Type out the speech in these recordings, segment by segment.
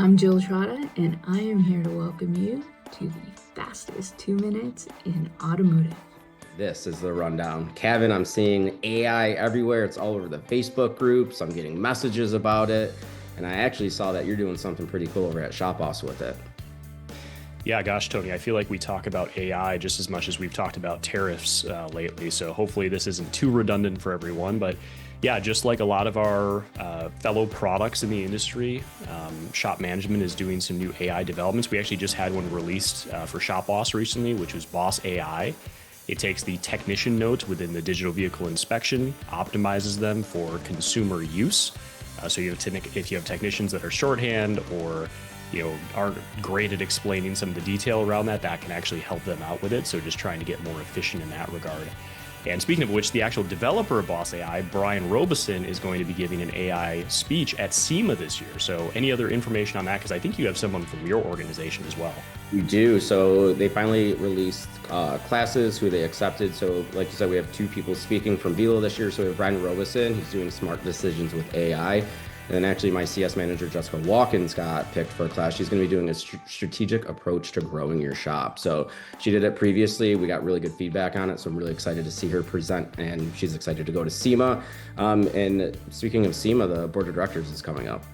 I'm Jill Trotta, and I am here to welcome you to the fastest 2 minutes in automotive. This is the rundown. Kevin, I'm seeing AI everywhere. It's all over the Facebook groups. I'm getting messages about it. And I actually saw that you're doing something pretty cool over at Shop-Ware with it. Yeah, gosh, Tony, I feel like we talk about AI just as much as we've talked about tariffs lately. So hopefully this isn't too redundant for everyone. But yeah, just like a lot of our fellow products in the industry, Shop Management is doing some new AI developments. We actually just had one released for Shop Boss recently, which was Boss AI. It takes the technician notes within the digital vehicle inspection, optimizes them for consumer use. So if you have technicians that are shorthand or aren't great at explaining some of the detail around that, that can actually help them out with it. So just trying to get more efficient in that regard. And speaking of which, the actual developer of Boss AI, Brian Robeson, is going to be giving an AI speech at SEMA this year. So any other information on that? Because I think you have someone from your organization as well. We do. So they finally released classes who they accepted. So like you said, we have two people speaking from Velo this year. So we have Brian Robeson, who's doing smart decisions with AI. And then actually my CS manager, Jessica Watkins, got picked for a class. She's going to be doing a strategic approach to growing your shop. So she did it previously. We got really good feedback on it. So I'm really excited to see her present, and she's excited to go to SEMA. And speaking of SEMA, the board of directors is coming up.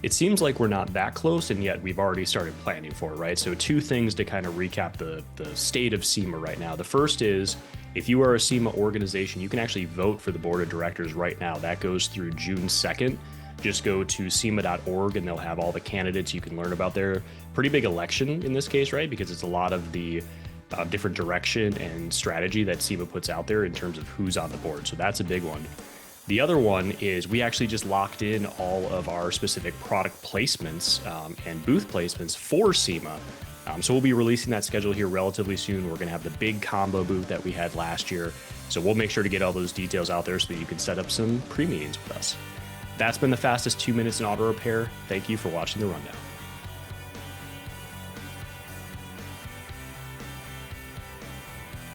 It seems like we're not that close, and yet we've already started planning for it, right? So two things to kind of recap the state of SEMA right now. The first is, if you are a SEMA organization, you can actually vote for the board of directors right now. That goes through June 2nd. Just go to SEMA.org and they'll have all the candidates you can learn about their pretty big election in this case, right? Because it's a lot of the different direction and strategy that SEMA puts out there in terms of who's on the board. So that's a big one. The other one is we actually just locked in all of our specific product placements and booth placements for SEMA. So we'll be releasing that schedule here relatively soon. We're going to have the big combo booth that we had last year. So we'll make sure to get all those details out there so that you can set up some pre-meetings with us. That's been the fastest 2 minutes in auto repair. Thank you for watching the rundown.